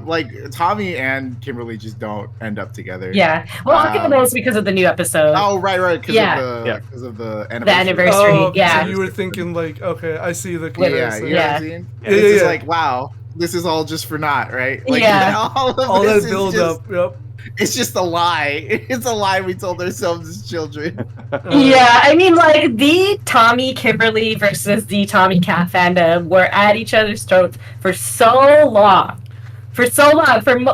Like Tommy and Kimberly just don't end up together. yeah. Well, Akil knows because of the new episode. Oh, right. Because Yeah. of the anniversary. The anniversary. Oh, yeah. So you were thinking like, okay, I see the Yeah, comparison. you know what Yeah. I'm saying? Yeah, And it's yeah, just yeah. like, wow, this is all just for naught, right? Like, Yeah. All this that is build just- up. Yep. It's just a lie. It's a lie we told ourselves as children. Yeah, I mean, like, the Tommy Kimberly versus the Tommy Cat fandom were at each other's throats for so long. For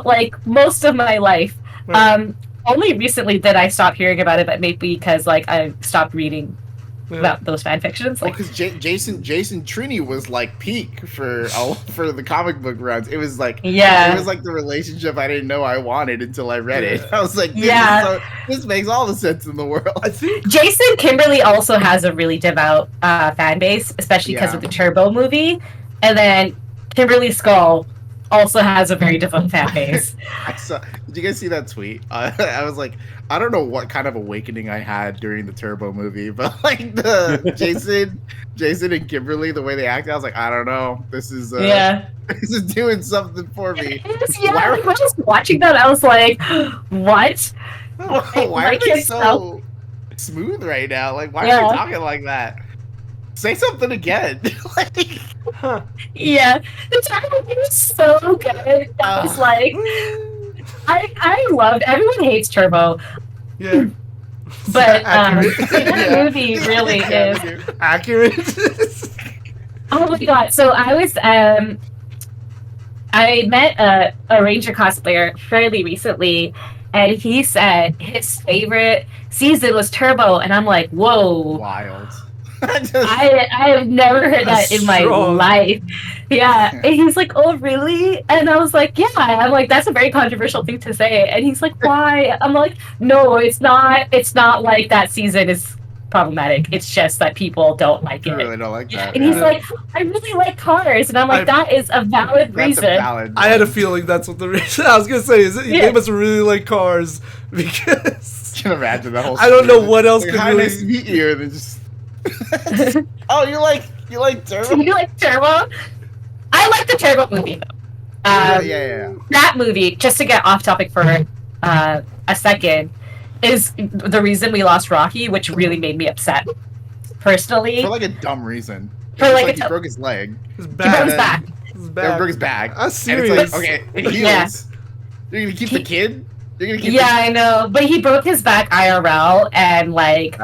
like most of my life. Right. Only recently did I stop hearing about it, but maybe because, like, I stopped reading Yeah. about those fan fictions. Well, Like, because Jason Trini was like peak for the comic book runs. It was like Yeah. it was like the relationship I didn't know I wanted until I read it. I was like, this makes all the sense in the world. I think Jason Kimberly also has a really devout fan base, especially because Yeah. of the Turbo movie. And then Kimberly Skull also has a very devout fan base. Did you guys see that tweet? I was like, I don't know what kind of awakening I had during the Turbo movie, but like the Jason and Kimberly, the way they acted, I was like, I don't know. This is Yeah. this is doing something for me. Yeah, Why I are- was just watching that. I was like, what? Why are Like they yourself. so smooth right now? Like, why Yeah. are they talking like that? Say something again. Like, huh. Yeah. The Turbo movie was so good. I was like, I loved, everyone hates Turbo, Yeah. but Accurate. that Yeah. movie really is. Accurate. Oh my god! So I was I met a Ranger cosplayer fairly recently, and he said his favorite season was Turbo, and I'm like, whoa! wild. I have never heard that That's in my strong. life. Yeah, and he's like, oh really? And I was like, yeah. I'm like, that's a very controversial thing to say. And he's like, why? I'm like, no, it's not. It's not like that season is problematic. It's just that people don't like I it. really don't like that. And he's yeah. like, I really like cars. And I'm like, I- that is a valid That's reason. a valid. I had a one. feeling that's what the reason. I was gonna say is Yeah. they must really like cars because I can imagine the whole. I don't know story. what else Like, could hi, really. nice to meet you. And then just. Oh, you like Turbo? Do you like Turbo? I like the Turbo movie though. Yeah. That movie, just to get off topic for a second, is the reason we lost Rocky, which really made me upset personally. For like a dumb reason. For It's like like a he broke his leg. It's He broke bad. his back. It's Yeah, bad. broke his back. I'm And serious. it's like, okay, it heals. Yeah. You're gonna keep the kid? You're gonna keep Yeah, I know, but he broke his back IRL, and like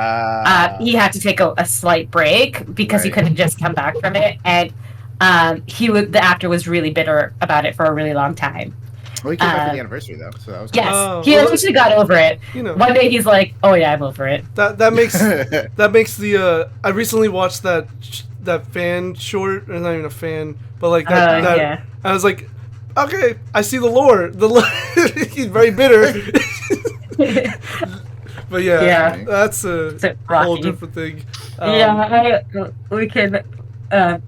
he had to take a slight break because he Right. couldn't just come back from it, and the actor was really bitter about it for a really long time. Well, he came back for the anniversary though, so that was Yes, Oh, he well- eventually got over it. You know One day he's like, "Oh yeah, I'm over it." that makes cool. that makes the. I recently watched that fan short. Or not even a fan, but like that. Yeah. I was like, okay, I see the lore. He's very bitter. But yeah, that's a whole different thing. We can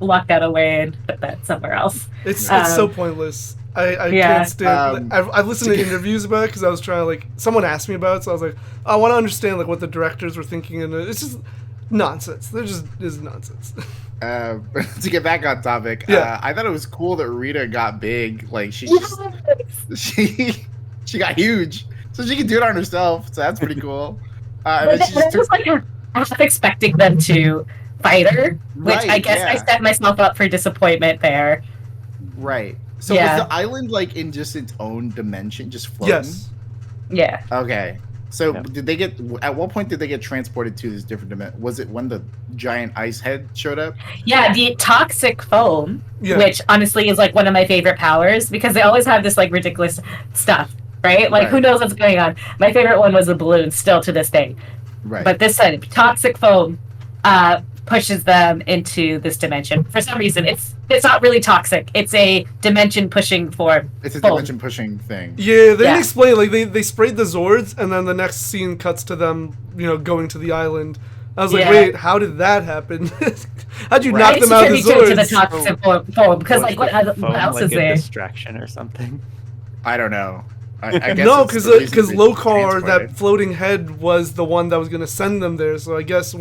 lock that away and put that somewhere else. It's so pointless. I can't stand. I've listened to interviews about it because I was trying to like. Someone asked me about it, so I was like, I want to understand like what the directors were thinking, and it's just nonsense. They're just is nonsense. To get back on topic, I thought it was cool that Rita got big. Like she got huge, so she can do it on herself. So that's pretty cool. And then she just like half expecting them to fight her, which I guess I set myself up for disappointment there. Right. So was the island like in just its own dimension, just floating? Yes. Yeah. Okay. So did they get? At what point did they get transported to this different dimension? Was it when the giant ice head showed up? Yeah, the toxic foam, which honestly is like one of my favorite powers because they always have this like ridiculous stuff, right? Like who knows what's going on? My favorite one was the balloon, still to this day. Right. But this time, toxic foam pushes them into this dimension. For some reason, it's not really toxic. It's a dimension pushing form. It's a dimension pushing thing. Yeah, they didn't explain. Like they sprayed the Zords, and then the next scene cuts to them, going to the island. I was like, wait, how did that happen? How'd you knock them out of the Zords? To the toxic foam because like what else is there? Distraction or something. I don't know. I guess no, because Lokar, that floating head, was the one that was going to send them there. So I guess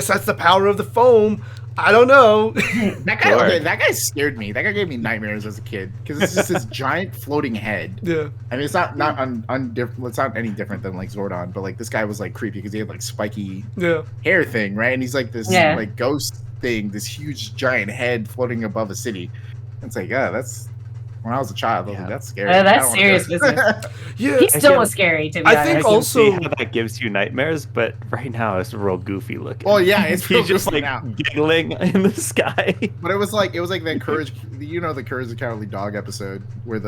that's the power of the foam. I don't know. That guy scared me. That guy gave me nightmares as a kid because it's just this giant floating head. Yeah. I mean, it's not it's not any different than like Zordon, but like this guy was like creepy because he had like spiky hair thing, right? And he's like this like ghost thing, this huge giant head floating above a city. It's like, that's. When I was a child, I was like, that's scary. That's serious business. He still was scary, to be honest. I think also how that gives you nightmares, but right now it's real goofy looking. Well, yeah, it's he's just like giggling in the sky. But it was like that Courage, the Courage the Cowardly Dog episode where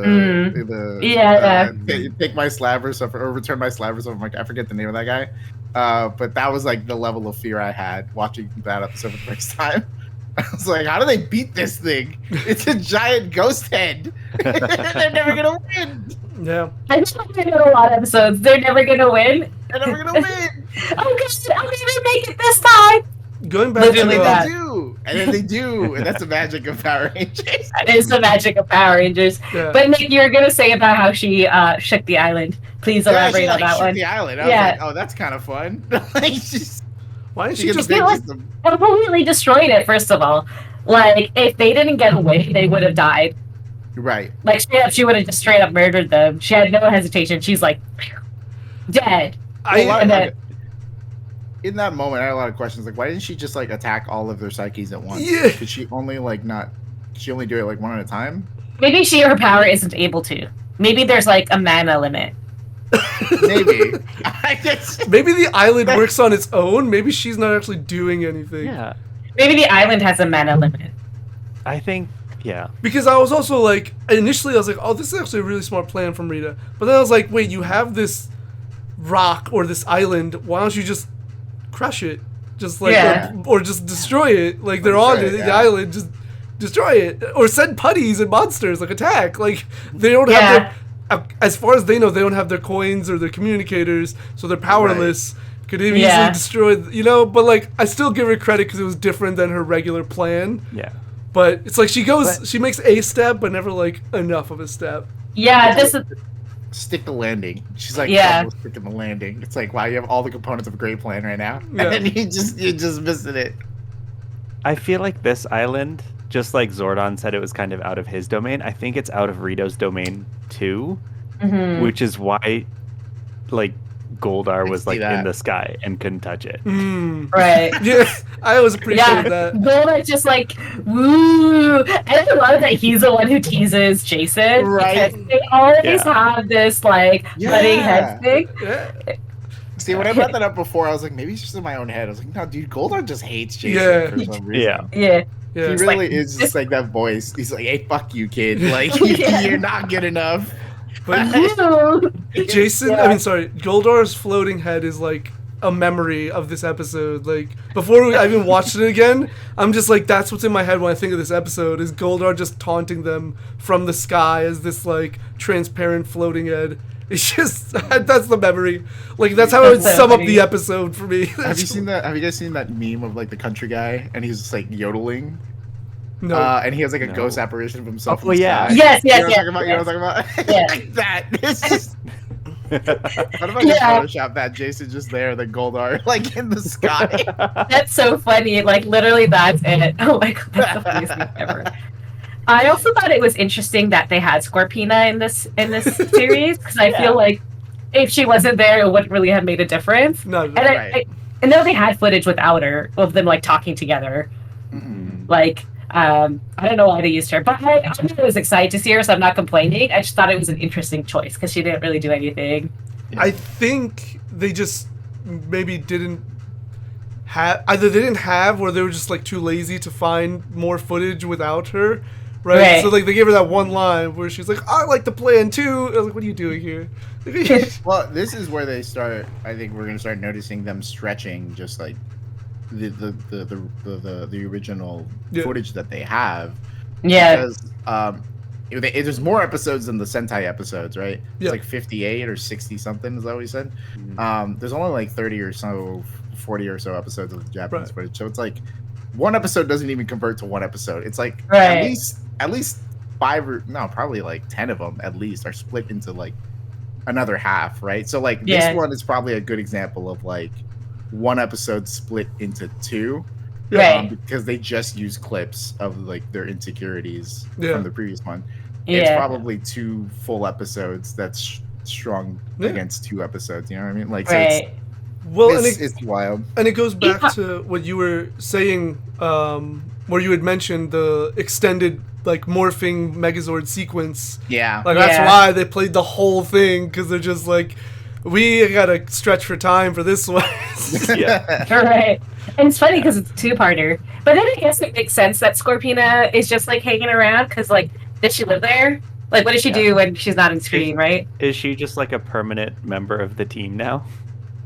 take my slab or something, or return my slab or something. Like I forget the name of that guy. But that was like the level of fear I had watching that episode for the first time. I was like, how do they beat this thing? It's a giant ghost head. They're never gonna win. Yeah. I just want to know a lot of episodes. They're never gonna win. They're never gonna win. Oh gosh, I'm gonna make it this time. Going back to and then they do, and that's the magic of Power Rangers. That is the magic of Power Rangers. Yeah. But Nick, you're gonna say about how she shook the island. Please elaborate on that one. The island. I was like, oh, that's kind of fun. Like, why did she just completely destroyed it? First of all, like if they didn't get away, they would have died. Right. Like she would have just straight up murdered them. She had no hesitation. She's like dead. In that moment, I had a lot of questions. Like, why didn't she just like attack all of their psyches at once? Yeah. Could she only she only do it like one at a time? Maybe her power isn't able to. Maybe there's like a mana limit. Maybe. Maybe the island works on its own. Maybe she's not actually doing anything. Yeah. Maybe the island has a mana limit. I think, yeah. Because I was also like, initially I was like, oh, this is actually a really smart plan from Rita. But then I was like, wait, you have this rock or this island. Why don't you just crush it? Just like, or just destroy it. Like they're on the island. Just destroy it. Or send putties and monsters, like attack. Like they don't have their... As far as they know, they don't have their coins or their communicators, so they're powerless. Right. Could easily destroy, but like, I still give her credit because it was different than her regular plan. Yeah. But it's like she makes a step, but never like enough of a step. Yeah, this is... Stick the landing. She's like, sticking the landing. It's like, wow, you have all the components of a great plan right now. Yeah. And then you just missing it. I feel like this island... Just like Zordon said it was kind of out of his domain, I think it's out of Rito's domain too, which is why like Goldar was like in the sky and couldn't touch it. Right. Yeah, I always appreciated that. Goldar's just like, woo! And I love that he's the one who teases Jason. Right. Because they always have this like butting head thing. Yeah. See, when I brought that up before, I was like, maybe it's just in my own head. I was like, no, dude, Goldar just hates Jason for some reason. Yeah. He really is just like that voice. He's like, hey, fuck you, kid. Like, you're not good enough. But Jason, Goldar's floating head is like a memory of this episode. Like before I even watched it again, I'm just like, that's what's in my head when I think of this episode is Goldar just taunting them from the sky as this like transparent floating head. It's just that's the memory. Like that's how I would sum up the episode for me. Have you seen that? Have you guys seen that meme of like the country guy and he's just like yodeling? No. And he has like a ghost apparition of himself. Oh, yeah. Yes, You know yes, what I'm talking about? Yeah. Like that. It's just. What if I just Photoshop that Jason just there, the Goldar, like in the sky? That's so funny. Like literally, that's it. Oh my god, that's the funniest thing ever. I also thought it was interesting that they had Scorpina in this series because I feel like if she wasn't there, it wouldn't really have made a difference. No, And I know they had footage without her of them like talking together. Like I don't know why they used her, but I was excited to see her, so I'm not complaining. I just thought it was an interesting choice because she didn't really do anything. I think they just maybe didn't have either they didn't have or they were just like too lazy to find more footage without her. Right. So like they gave her that one line where she's like, I like the plan too. I was like, what are you doing here? Well, this is where they start. I think we're gonna start noticing them stretching, just like the original footage that they have. Yeah. Because there's more episodes than the Sentai episodes, right? Yeah. It's like 58 or 60 something. Is that what you said? There's only like 30 or so, 40 or so episodes of the Japanese footage. So it's like one episode doesn't even convert to one episode. It's like at least 5 or no, probably like 10 of them at least are split into like another half, right? So like this one is probably a good example of like one episode split into two, because they just use clips of like their insecurities from the previous one. It's probably 2 full episodes that's strung against 2 episodes. You know what I mean? Like, so it's wild. And it goes back to what you were saying, where you had mentioned the extended like morphing Megazord sequence. Yeah, like that's why they played the whole thing, because they're just like, we gotta stretch for time for this one. Right. And it's funny because it's a 2-parter. But then I guess it makes sense that Scorpina is just like hanging around because like, does she live there? Like, what does she do when she's not on screen, right? Is she just like a permanent member of the team now?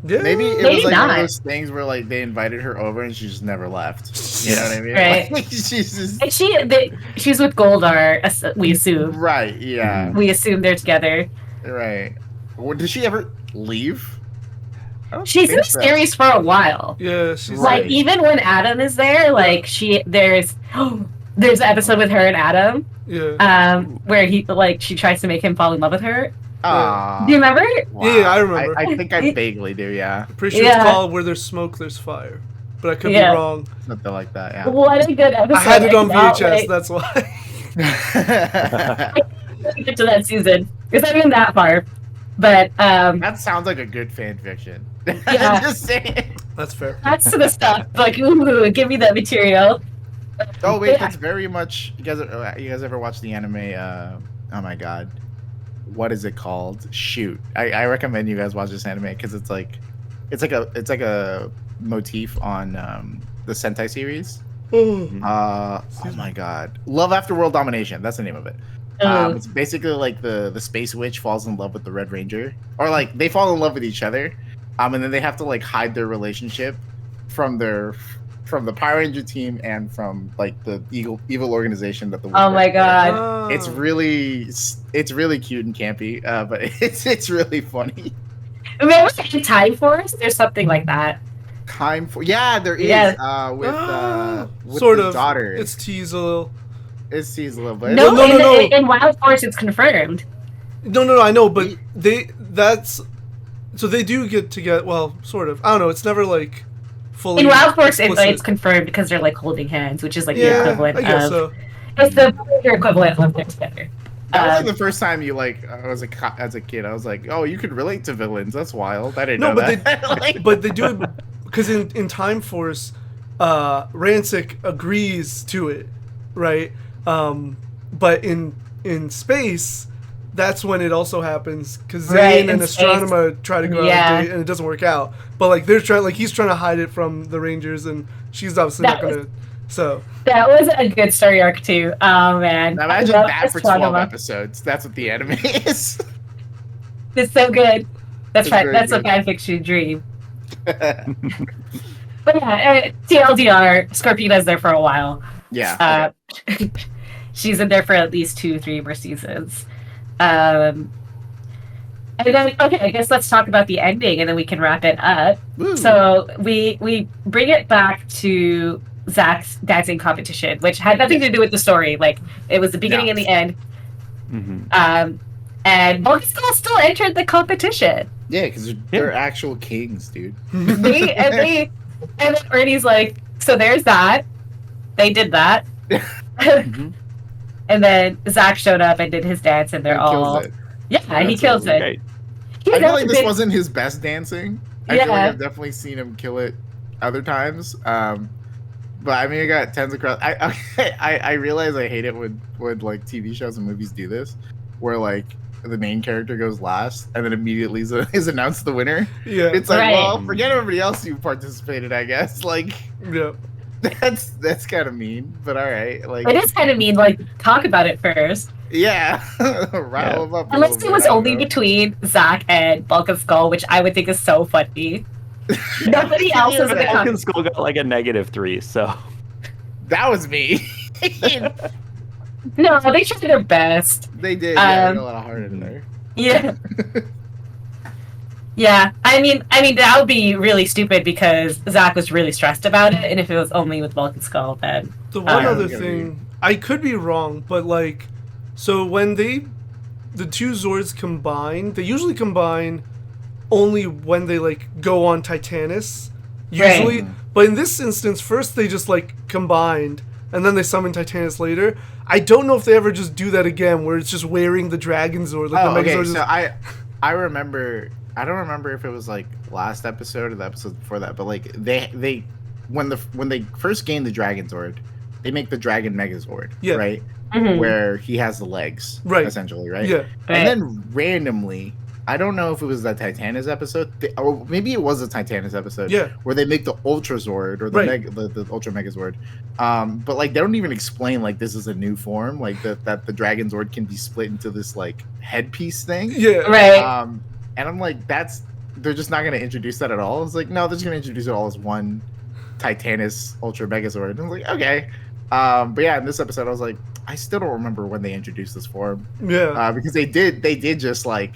Yeah. Maybe it was like one of those things where like they invited her over and she just never left. You know what I mean? Right. Like, she's just... And she's with Goldar, we assume. Right. Yeah. We assume they're together. Right. Well, did she ever leave? She's in the series for a while. Yeah, she's like even when Adam is there, like there's an episode with her and Adam. Yeah. Where she tries to make him fall in love with her. Aww. Do you remember? Wow. Yeah, I remember. I think I vaguely do. Yeah. Pretty sure it's called "Where There's Smoke, There's Fire," but I could be wrong. Something like that. Yeah. What a good episode! I had it on VHS. That's why. I get to that season because I'm in that far. But that sounds like a good fan fiction. Yeah. Just saying. That's fair. That's the stuff. Like, ooh, give me that material. Oh wait, that's very much. You guys ever watch the anime? Oh my god, what is it called? Shoot, I recommend you guys watch this anime because it's like a motif on the Sentai series. Oh my god, Love After World Domination. That's the name of it. It's basically like the space witch falls in love with the Red Ranger, or like they fall in love with each other, and then they have to like hide their relationship from the Power Ranger team and from like the evil organization that the. Oh my god! It's really cute and campy, but it's really funny. Remember in Time Force? There's something like that. Time for there is with sort the of daughter. It's teased a little. It's teased a little bit. No, in Wild Force it's confirmed. No, I know, but they do get together. Well, sort of. I don't know. It's never like fully. In Wild Force, it's confirmed because they're like holding hands, which is like the equivalent I guess of. So. It's the equivalent of they're together. That was like the first time as a kid, I was like, oh, you could relate to villains. That's wild. I didn't know that. But they do it because in Time Force, Rancic agrees to it, right? But in space, that's when it also happens because Zane and Astronomer try to go on a date and it doesn't work out. But like he's trying to hide it from the Rangers and she's obviously not gonna. So that was a good story arc too. Oh man! Now imagine that for 12 episodes. That's what the anime is. It's so good. That's right. That's a fan fiction dream. But yeah, TLDR, Scorpina's there for a while. Yeah. She's in there for at least 2-3 more seasons. And then, okay, I guess let's talk about the ending, and then we can wrap it up. Woo. So we bring it back to Zach's dancing competition, which had nothing to do with the story. Like, it was the beginning and the end. Mm-hmm. And Bulgaskull still entered the competition. Yeah, because they're actual kings, dude. And then Ernie's like, so there's that. They did that. Mm-hmm. And then Zach showed up and did his dance, and they're all... Kills it. Yeah, he kills it. Great. He's I feel like never this been- wasn't his best dancing. I feel like I've definitely seen him kill it other times. But I mean, I got tens across. I realize I hate it when like TV shows and movies do this, where like the main character goes last and then immediately is announced the winner. Yeah. It's like, Right. well, forget everybody else who participated. I guess like Yeah. that's kind of mean, but all right. Like, It is kind of mean. Like, talk about it first. yeah, rile them up. a Unless little it was bit, I don't only know. between Zach and Bulk of Skull, which I would think is so funny. Nobody else is in the Bulk and competition. Skull got like a -3, so That was me. No, they tried their best. They did. Yeah, Um, they got a lot of heart in there. Yeah. Yeah, I mean that would be really stupid because Zach was really stressed about it, and if it was only with Bulk and Skull, then The one other Yeah. thing, I could be wrong, but like, so when the two Zords combine, they usually combine only when they like go on Titanus, usually. Right. But in this instance, first they just like combined, and then they summon Titanus later. I don't know if they ever just do that again, where it's just wearing the Dragon Zord, like Oh, the okay. Megazord. So I remember. I don't remember if it was like last episode or the episode before that, but like they when they first gain the Dragon Zord, they make the Dragon Megazord, Yeah. right? Mhm. Where he has the legs, Right. essentially, right? Yeah, Right. And then randomly, I don't know if it was that Titanus episode, or maybe it was a Titanus episode, Yeah. where they make the Ultra Zord or the Right. the Ultra Megazord. But like they don't even explain like this is a new form, like that the Dragon Zord can be split into this like headpiece thing. yeah, right. And I'm like, they're just not gonna introduce that at all. It's like, no, they're just gonna introduce it all as one Titanus Ultra Megazord. And I was like, okay. But yeah, in this episode, I was like, I still don't remember when they introduced this form. yeah. Because they did just like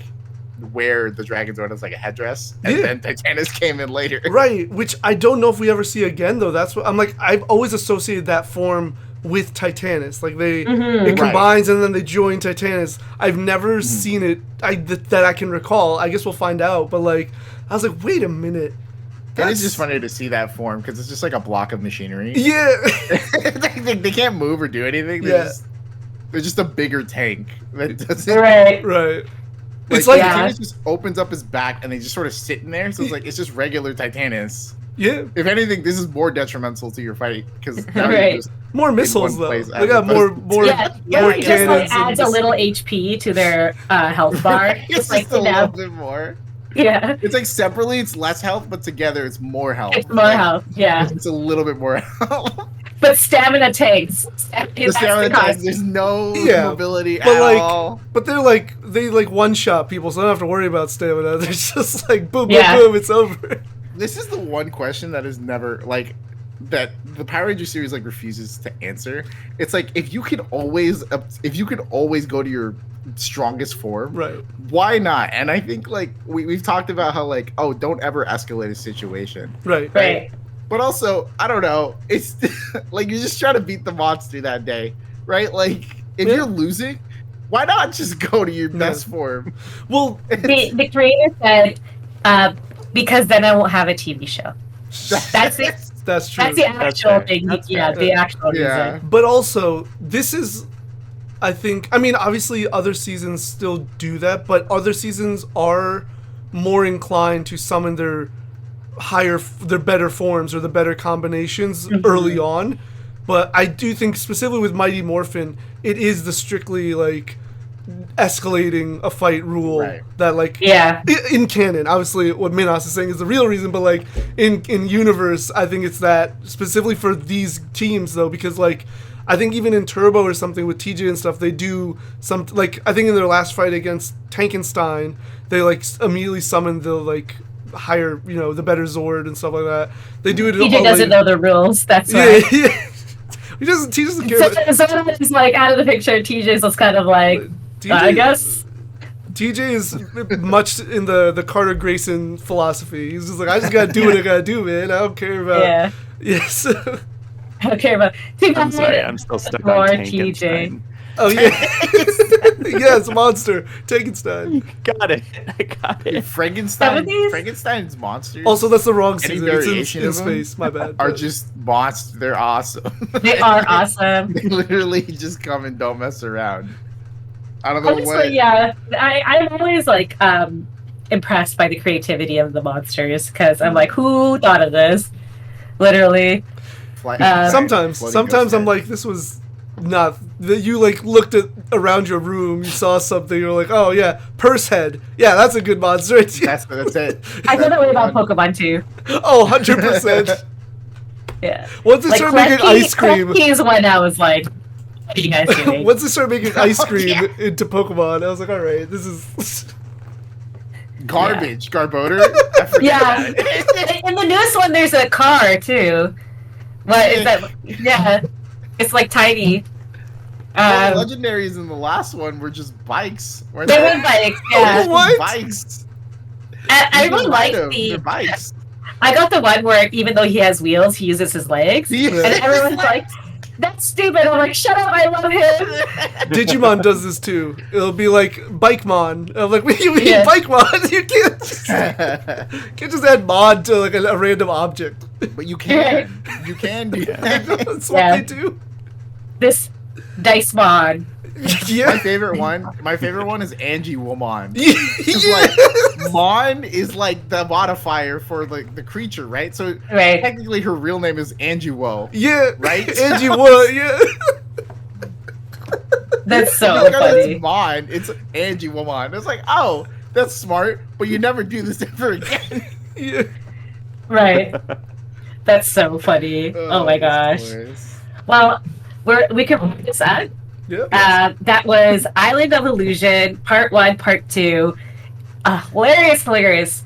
wear the Dragon Zord as like a headdress, and Yeah. then Titanus came in later. Right, which I don't know if we ever see again though. That's what I'm like. I've always associated that form with Titanus. Like it Mhm. combines and then they join Titanus. I've never seen it that I can recall. I guess we'll find out. But like, I was like, wait a minute. And it's just funny to see that form because it's just like a block of machinery. Yeah, they can't move or do anything. Yeah. They're just a bigger tank that doesn't. Right. right. Like, It's like yeah. Titanus just opens up his back and they just sort of sit in there. So it's like it's just regular Titanus. yeah, If anything, this is more detrimental to your fight because now Right. you're just more missiles one though. place They got as more opposed more Yeah, more it just like cannons. adds a little HP to their health bar. it's Just like just a now, little bit more. yeah, It's like separately, it's less health, but together, it's more health. it's more health. Yeah, It's a little bit more health. but stamina tanks. The stamina tanks, there's no Yeah, mobility but at like- all. But they like one shot people, so I don't have to worry about stamina. They're just like boom, boom, Yeah. boom, it's over. This is the one question that is never like that the Power Ranger series like refuses to answer. It's like if you could always go to your strongest form, Right. why not? And I think like we've talked about how like, oh, don't ever escalate a situation. Right. Right. But also, I don't know, it's like you're just trying to beat the monster that day, right? Like if Yeah. you're losing, why not just go to your Yeah. best form? Well, The creator said, because then I won't have a TV show. That's it. that's true. That's the actual fair. thing. That's Yeah, fair. the actual Yeah. reason. But also, this is, I think, I mean, obviously other seasons still do that, but other seasons are more inclined to summon their better forms or the better combinations early on. But I do think specifically with Mighty Morphin, it is the strictly like escalating a fight rule Right. that like Yeah. in canon, obviously what Minos is saying is the real reason, but like in universe, I think it's that specifically for these teams though, because like I think even in Turbo or something with TJ and stuff, they do some like I think in their last fight against Tankenstein, they like immediately summoned the like higher, the better Zord and stuff like that. They do it. TJ doesn't know the rules. That's yeah, right. yeah. He doesn't care. So Zord is like out of the picture. TJ's just kind of like, I guess. TJ is much in the Carter Grayson philosophy. He's just like, I just gotta do what I gotta do, man. I don't care about. Yeah. Yes. I don't care about. I'm sorry, I'm still stuck More on TJ. Tankenstein. Oh yeah. Yes, monster. Tankenstein. Got it. I got it. Frankenstein's monsters. Also, that's the wrong Any season. It's variation in of them space. My bad. are but- just monsters. They're awesome. They are awesome. They literally just come and don't mess around. I don't know Honestly, what. yeah, I'm always like impressed by the creativity of the monsters because I'm like, who thought of this? Literally. Sometimes I'm like, this was not that you like looked at around your room, you saw something, you're like, oh yeah, purse head. Yeah, that's a good monster. That's it. I feel that way about Pokemon too. Oh, 100%. Yeah. Once they start making ice cream. He's when I was like, what are you guys doing? Once they start making ice cream into Pokemon, I was like, all right, this is Garbage. Garbodor. Yeah. In the newest one, there's a car too. What is that? Yeah. It's like tiny. The legendaries in the last one were just bikes. They were bikes, yeah. What? Bikes. I really like They're bikes. I got the one where even though he has wheels, he uses his legs. Yeah. And everyone's like, that's stupid. I'm like, shut up, I love him. Digimon does this too. It'll be like Bikemon. I'm like, what do you mean Yeah. Bikemon? You can't just add mod to like a random object. But you can. You can do that. That's what Yeah. they do. This Dicemon. Yeah. My favorite one is Angie Womon. It's Yeah. like Mon is like the modifier for like the creature, right? So Right. technically her real name is Angie Wo. Yeah. Right? Angie Wood, yeah. That's so Because funny. it's Mon, it's Angie Womon. It's like, oh, that's smart, but you never do this ever again. Yeah. Right. That's so funny. Oh my gosh. Hilarious. Well, we can wrap this up. Yeah. That was Island of Illusion, Part 1, Part 2. Hilarious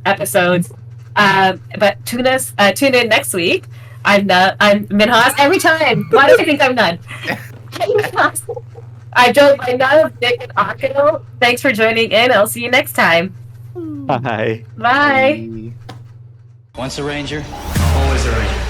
episodes. But tune in next week. I'm Minhas every time. Why do you think I'm none? I'm joined by none of Nick and Akio. Thanks for joining in. I'll see you next time. Bye. Bye. Once a ranger, always a ranger.